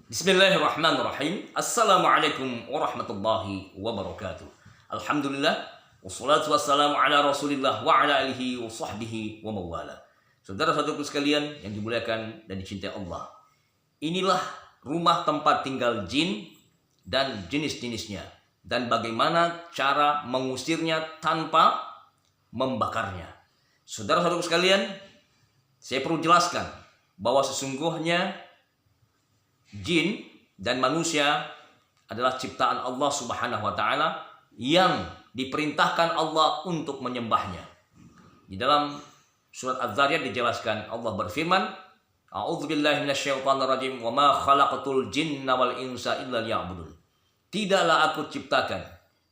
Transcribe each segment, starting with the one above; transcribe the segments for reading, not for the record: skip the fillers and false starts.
Bismillahirrahmanirrahim. Assalamualaikum warahmatullahi wabarakatuh. Alhamdulillah wassalatu wassalamu ala Rasulillah wa ala alihi wa sahbihi wa mawala. Saudara-saudaraku sekalian yang dimuliakan dan dicintai Allah. Inilah rumah tempat tinggal jin dan jenis-jenisnya dan bagaimana cara mengusirnya tanpa membakarnya. Saudara-saudaraku sekalian, saya perlu jelaskan bahwa sesungguhnya jin dan manusia adalah ciptaan Allah Subhanahu wa taala yang diperintahkan Allah untuk menyembahnya. Di dalam surat Az-Zariyat dijelaskan, Allah berfirman, A'udzubillahi minasyaitonirrajim wa ma khalaqatul jinna wal insa illa liya'budun. Tidaklah aku ciptakan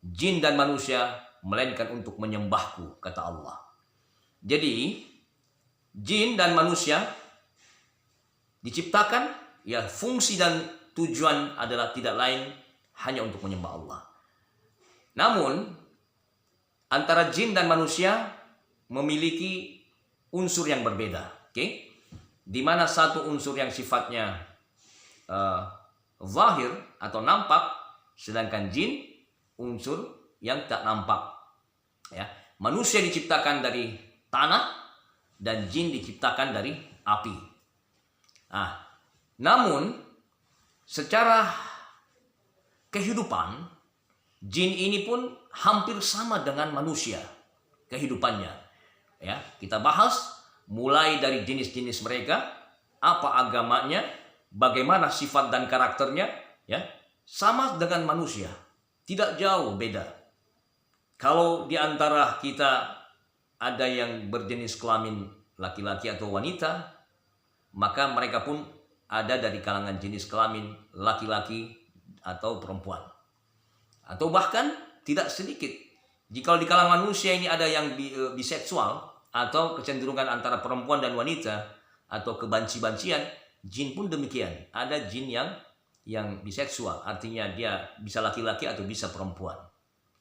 jin dan manusia melainkan untuk menyembahku, kata Allah. Jadi jin dan manusia diciptakan, ya, fungsi dan tujuan adalah tidak lain hanya untuk menyembah Allah. Namun antara jin dan manusia memiliki unsur yang berbeda, oke? Di mana satu unsur yang sifatnya zahir atau nampak, sedangkan jin unsur yang tak nampak. Ya, manusia diciptakan dari tanah dan jin diciptakan dari api. Namun secara kehidupan jin ini pun hampir sama dengan manusia kehidupannya. Ya, kita bahas mulai dari jenis-jenis mereka, apa agamanya, bagaimana sifat dan karakternya, ya, sama dengan manusia, tidak jauh beda. Kalau di antara kita ada yang berjenis kelamin laki-laki atau wanita, maka mereka pun ada dari kalangan jenis kelamin laki-laki atau perempuan. Atau bahkan tidak sedikit, jika di kalangan manusia ini ada yang biseksual atau kecenderungan antara perempuan dan wanita atau kebanci-bancian, jin pun demikian. Ada jin yang biseksual, artinya dia bisa laki-laki atau bisa perempuan.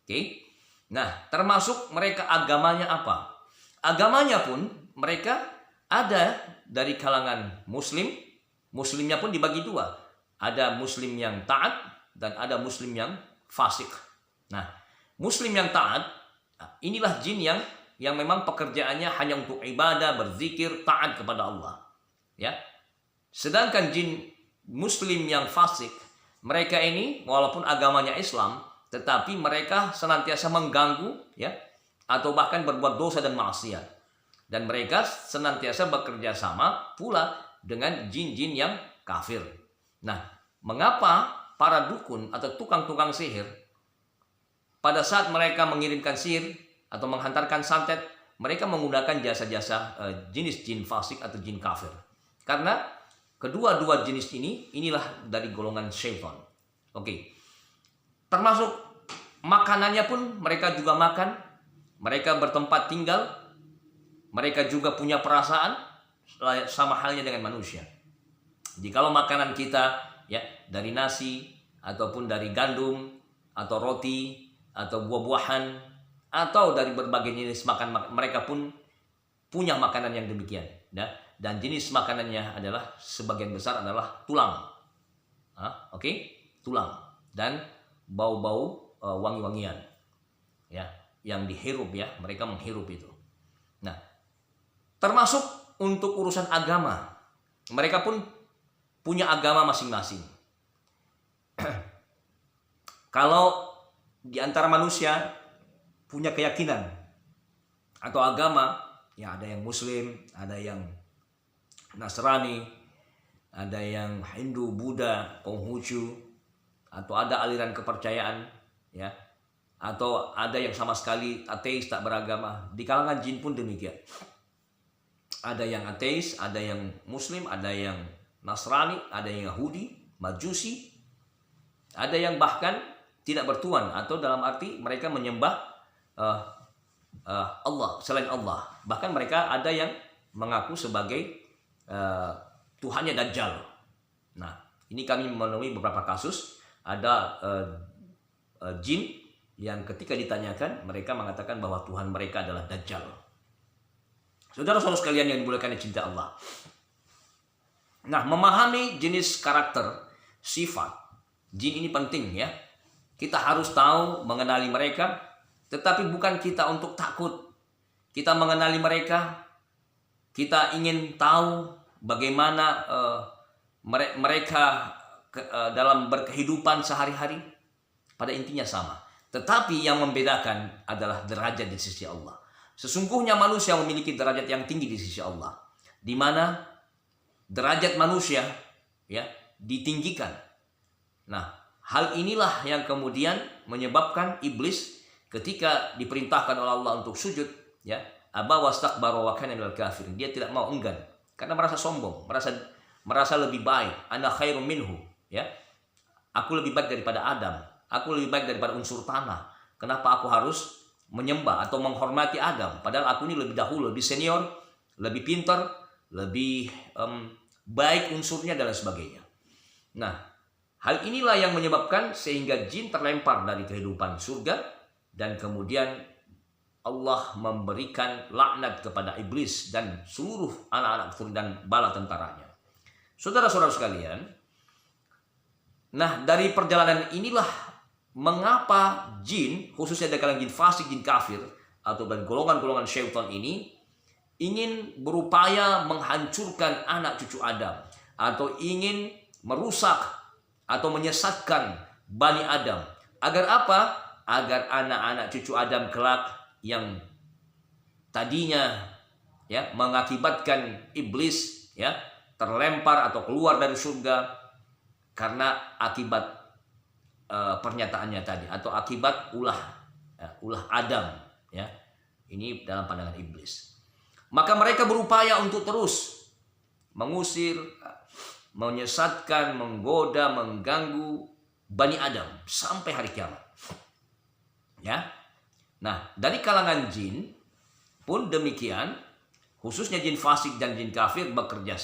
Oke? Nah, termasuk mereka agamanya apa? Agamanya pun mereka ada dari kalangan muslim. Muslimnya pun dibagi dua. Ada muslim yang taat dan ada muslim yang fasik. Nah, muslim yang taat, inilah jin yang memang pekerjaannya hanya untuk ibadah, berzikir, taat kepada Allah. Ya. Sedangkan jin muslim yang fasik, mereka ini walaupun agamanya Islam, tetapi mereka senantiasa mengganggu, ya, atau bahkan berbuat dosa dan maksiat. Dan mereka senantiasa bekerja sama pula dengan jin-jin yang kafir. Nah, mengapa para dukun atau tukang-tukang sihir pada saat mereka mengirimkan sihir atau menghantarkan santet, mereka menggunakan jasa-jasa jenis jin fasik atau jin kafir? Karena kedua-dua jenis inilah dari golongan syaitan. Oke. Termasuk makanannya pun mereka juga makan, mereka bertempat tinggal, mereka juga punya perasaan, sama halnya dengan manusia. Jikalau makanan kita, ya, dari nasi ataupun dari gandum atau roti atau buah-buahan atau dari berbagai jenis makan, mereka pun punya makanan yang demikian, ya. Dan jenis makanannya adalah sebagian besar adalah tulang. Oke? Tulang dan bau-bau wangi-wangian, ya, yang dihirup, ya, mereka menghirup itu. Nah, termasuk untuk urusan agama, mereka pun punya agama masing-masing. Kalau di antara manusia punya keyakinan atau agama, ya, ada yang Muslim, ada yang Nasrani, ada yang Hindu, Buddha, Konghucu, atau ada aliran kepercayaan, ya, atau ada yang sama sekali ateis, tak beragama. Di kalangan jin pun demikian. Ada yang ateis, ada yang Muslim, ada yang Nasrani, ada yang Yahudi, Majusi, ada yang bahkan tidak bertuhan atau dalam arti mereka menyembah Allah selain Allah. Bahkan mereka ada yang mengaku sebagai Tuhannya Dajjal. Nah, ini kami menemui beberapa kasus. Ada jin yang ketika ditanyakan mereka mengatakan bahwa Tuhan mereka adalah Dajjal. Saudara-saudara sekalian yang dimuliakan oleh cinta Allah. Nah, memahami jenis karakter sifat. Jin ini penting ya. Kita harus tahu mengenali mereka, tetapi bukan kita untuk takut. Kita mengenali mereka, kita ingin tahu bagaimana mereka dalam berkehidupan sehari-hari. Pada intinya sama. Tetapi yang membedakan adalah derajat di sisi Allah. Sesungguhnya manusia memiliki derajat yang tinggi di sisi Allah, di mana derajat manusia ya ditinggikan. Nah, hal inilah yang kemudian menyebabkan iblis ketika diperintahkan oleh Allah untuk sujud, ya, aba wastakbara wa kana minal kafirin. Dia tidak mau, enggan, karena merasa sombong, merasa lebih baik. Ana khairum minhu, ya. Aku lebih baik daripada Adam. Aku lebih baik daripada unsur tanah. Kenapa aku harus menyembah atau menghormati Adam? Padahal aku ini lebih dahulu, lebih senior, lebih pintar, lebih baik unsurnya dan sebagainya. Nah, hal inilah yang menyebabkan sehingga jin terlempar dari kehidupan surga, dan kemudian Allah memberikan laknat kepada iblis dan seluruh anak-anak keturunan dan bala tentaranya. Saudara-saudara sekalian, nah dari perjalanan inilah mengapa jin, khususnya dari kalangan jin fasik, jin kafir, atau dari golongan-golongan syaitan ini ingin berupaya menghancurkan anak cucu Adam, atau ingin merusak atau menyesatkan Bani Adam. Agar apa? Agar anak-anak cucu Adam kelak yang tadinya ya mengakibatkan iblis ya terlempar atau keluar dari surga karena akibat pernyataannya tadi, atau akibat ulah Adam ya. Ini dalam pandangan iblis. Maka mereka berupaya untuk terus mengusir, menyesatkan, menggoda, mengganggu Bani Adam sampai hari kiamat. Ya. Nah, dari kalangan jin pun demikian, khususnya jin fasik dan jin kafir bekerja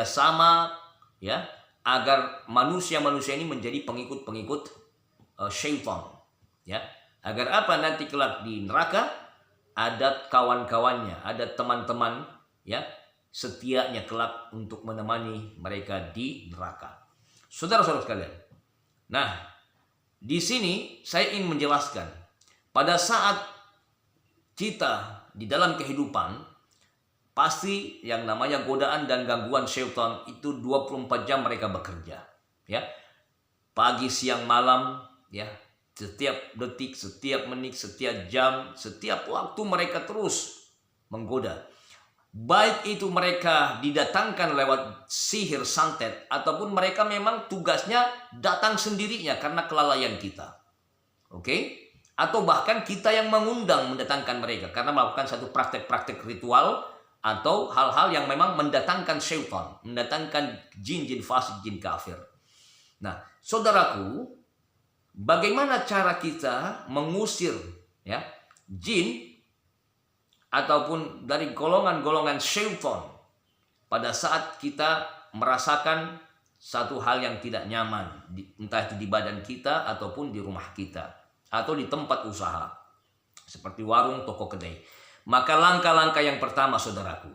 sama ya, agar manusia-manusia ini menjadi pengikut-pengikut syaitan, ya. Agar apa? Nanti kelak di neraka ada kawan-kawannya, ada teman-teman ya setianya kelak untuk menemani mereka di neraka. Saudara-saudara sekalian. Nah, di sini saya ingin menjelaskan, pada saat kita di dalam kehidupan, pasti yang namanya godaan dan gangguan syaitan itu 24 jam mereka bekerja, ya. Pagi, siang, malam, ya. Setiap detik, setiap menit, setiap jam, setiap waktu mereka terus menggoda. Baik itu mereka didatangkan lewat sihir santet, ataupun mereka memang tugasnya datang sendirinya karena kelalaian kita. Oke? Atau bahkan kita yang mengundang mendatangkan mereka karena melakukan satu praktek-praktek ritual atau hal-hal yang memang mendatangkan syaitan, mendatangkan jin-jin fasik, jin kafir. Nah, saudaraku, bagaimana cara kita mengusir ya jin ataupun dari golongan-golongan syaitan pada saat kita merasakan satu hal yang tidak nyaman, entah itu di badan kita ataupun di rumah kita atau di tempat usaha seperti warung, toko, kedai. Maka langkah-langkah yang pertama, saudaraku,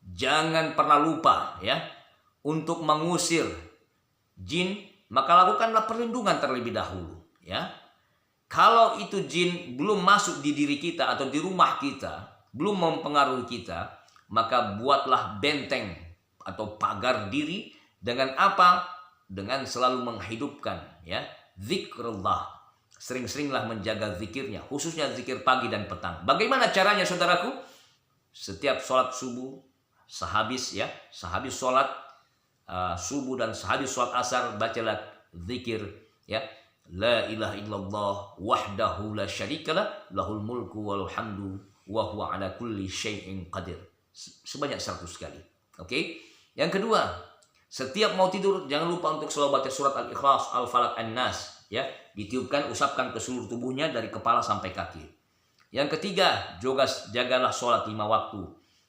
jangan pernah lupa ya untuk mengusir jin, maka lakukanlah perlindungan terlebih dahulu ya. Kalau itu jin belum masuk di diri kita atau di rumah kita, belum mempengaruhi kita, maka buatlah benteng atau pagar diri dengan apa? Dengan selalu menghidupkan ya zikrullah. Sering-seringlah menjaga zikirnya, khususnya zikir pagi dan petang. Bagaimana caranya, saudaraku? Setiap sholat subuh, sehabis sholat subuh dan sehabis sholat asar, bacalah zikir ya. La ilaha illallah wahdahu la syarikalah, lahul mulku wal hamdu wa huwa ala kulli syai'in qadir. Sebanyak 100 kali. Oke? Yang kedua, setiap mau tidur jangan lupa untuk selalu baca surat Al-Ikhlas, Al-Falaq, An-Nas ya, ditiupkan, usapkan ke seluruh tubuhnya dari kepala sampai kaki. Yang ketiga, jagalah sholat 5 waktu.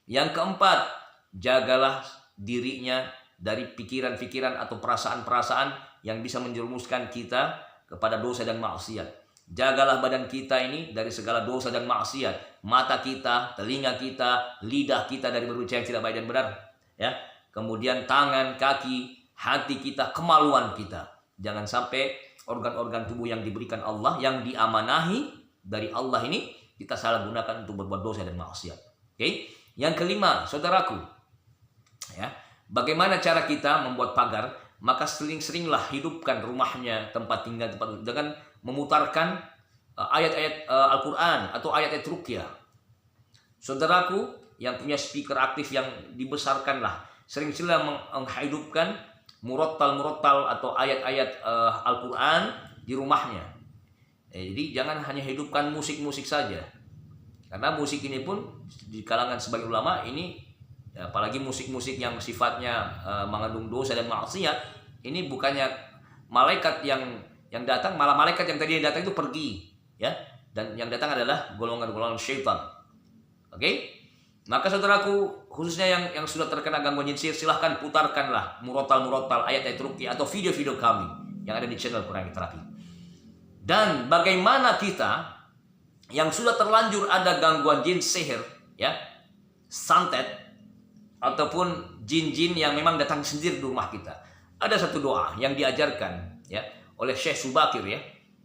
Yang keempat, jagalah dirinya dari pikiran-pikiran atau perasaan-perasaan yang bisa menjerumuskan kita kepada dosa dan maksiat. Jagalah badan kita ini dari segala dosa dan maksiat. Mata kita, telinga kita, lidah kita dari berbicara yang tidak baik dan benar. Ya. Kemudian tangan, kaki, hati kita, kemaluan kita. Jangan sampai organ-organ tubuh yang diberikan Allah, yang diamanahi dari Allah ini, kita salah gunakan untuk berbuat dosa dan maksiat. Oke? Yang kelima, saudaraku, ya, bagaimana cara kita membuat pagar? Maka sering-seringlah hidupkan rumahnya, tempat tinggal, dengan memutarkan ayat-ayat Al-Quran atau ayat-ayat ruqyah. Saudaraku yang punya speaker aktif yang dibesarkanlah, sering-seringlah menghidupkan murattal atau ayat-ayat Al-Quran di rumahnya. Jadi jangan hanya hidupkan musik-musik saja, karena musik ini pun di kalangan sebagian ulama ini, apalagi musik-musik yang sifatnya mengandung dosa dan maksiat, ini bukannya malaikat yang datang, malah malaikat yang tadi datang itu pergi, ya, dan yang datang adalah golongan-golongan syaitan. Oke? Maka saudaraku, khususnya yang sudah terkena gangguan jin sihir, silahkan putarkanlah murattal ayat-ayat ruqyah atau video-video kami yang ada di channel Quranic Therapy. Dan bagaimana kita yang sudah terlanjur ada gangguan jin sihir, ya, santet, ataupun jin-jin yang memang datang sendiri di rumah kita. Ada satu doa yang diajarkan, ya, oleh Syekh Subakir, ya,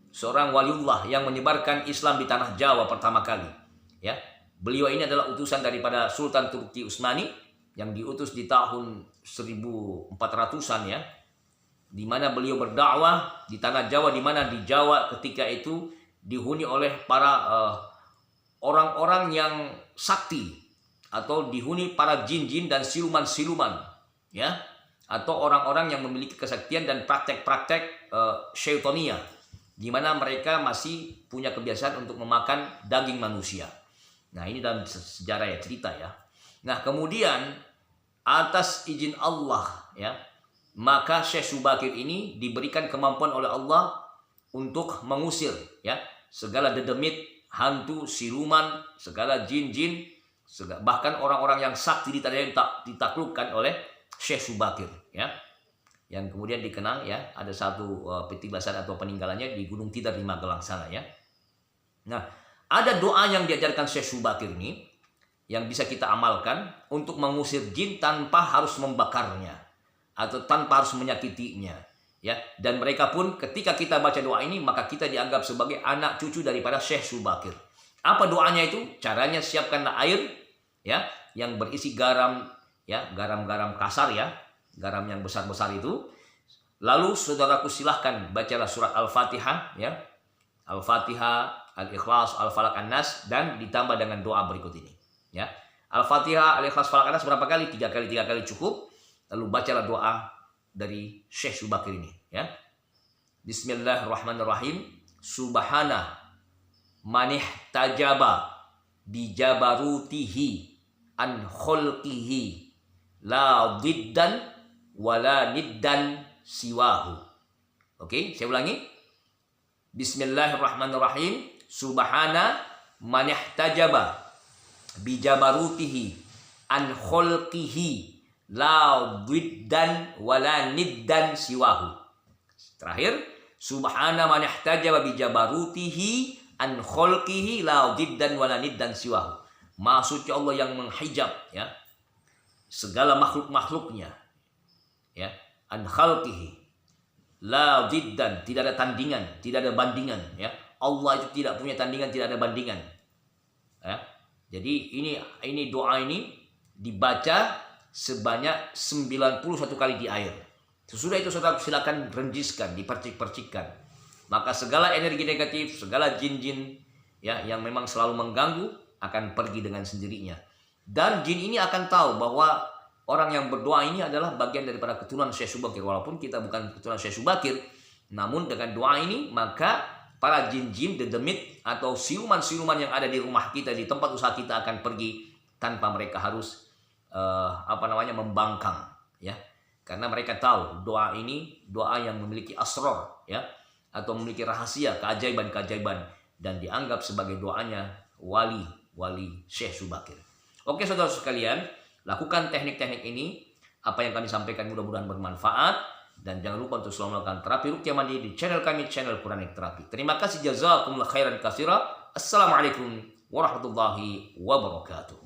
seorang waliullah yang menyebarkan Islam di tanah Jawa pertama kali, ya. Beliau ini adalah utusan daripada Sultan Turki Utsmani yang diutus di tahun 1400-an, ya, di mana beliau berdakwah di tanah Jawa, di mana di Jawa ketika itu dihuni oleh para orang-orang yang sakti, atau dihuni para jin-jin dan siluman-siluman, ya, atau orang-orang yang memiliki kesaktian dan praktek-praktek syaitonia, di mana mereka masih punya kebiasaan untuk memakan daging manusia. Nah, ini dalam sejarah, ya, cerita, ya. Nah, kemudian atas izin Allah, ya, maka Syekh Subakir ini diberikan kemampuan oleh Allah untuk mengusir, ya, segala dedemit, hantu, siluman, segala jin-jin, bahkan orang-orang yang sakti di tanah yang ditaklukkan oleh Syekh Subakir, ya, yang kemudian dikenang, ya, ada satu petilasan atau peninggalannya di Gunung Tidar di Magelang sana, ya. Nah, ada doa yang diajarkan Syekh Subakir ini yang bisa kita amalkan untuk mengusir jin tanpa harus membakarnya atau tanpa harus menyakitinya, ya. Dan mereka pun ketika kita baca doa ini, maka kita dianggap sebagai anak cucu daripada Syekh Subakir. Apa doanya itu? Caranya, siapkanlah air, ya, yang berisi garam, ya, garam-garam kasar, ya, garam yang besar-besar itu. Lalu saudaraku silahkan bacalah surat Al-Fatihah, ya, Al-Fatihah, Al-Ikhlas, Al-Falaq, An-Nas, dan ditambah dengan doa berikut ini, ya. Al-Fatihah, Al-Ikhlas, Falaq, An-Nas berapa kali? 3 kali cukup. Lalu bacalah doa dari Syekh Subakir ini, ya. Bismillahirrahmanirrahim. Subhana manihtajaba bijabarutihi an khulqihi la diddan wala niddan siwahu. Oke, saya ulangi. Bismillahirrahmanirrahim. Subhana manihtajaba bijabarutihi an khulqihi la diddan wala niddan siwahu. Terakhir, subhana manihtajaba bijabarutihi an khulqihi la diddan wala niddan siwahu. Maksudnya Allah yang menghijab, ya, segala makhluk-makhluknya, ya, an khalqihi la diddan, tidak ada tandingan, tidak ada bandingan, ya. Allah itu tidak punya tandingan, tidak ada bandingan, ya. Jadi ini doa ini dibaca sebanyak 91 kali di air. Sesudah itu saudara silakan renjiskan, dipercik-percikkan. Maka segala energi negatif, segala jin-jin, ya, yang memang selalu mengganggu akan pergi dengan sendirinya. Dan jin ini akan tahu bahwa orang yang berdoa ini adalah bagian daripada keturunan Syekh Subakir. Walaupun kita bukan keturunan Syekh Subakir, namun dengan doa ini maka para jin-jin, dedemit, atau siluman-siluman yang ada di rumah kita, di tempat usaha kita akan pergi tanpa mereka harus membangkang, ya. Karena mereka tahu doa ini doa yang memiliki asrar, ya, atau memiliki rahasia, keajaiban-keajaiban, dan dianggap sebagai doanya wali Syekh Subakir. Oke, saudara sekalian, lakukan teknik-teknik ini. Apa yang kami sampaikan mudah-mudahan bermanfaat. Dan jangan lupa untuk selalu melakukan terapi ruqyah mandi di channel kami, channel Quranic Therapy. Terima kasih, jazakumullah khairan katsira. Assalamualaikum warahmatullahi wabarakatuh.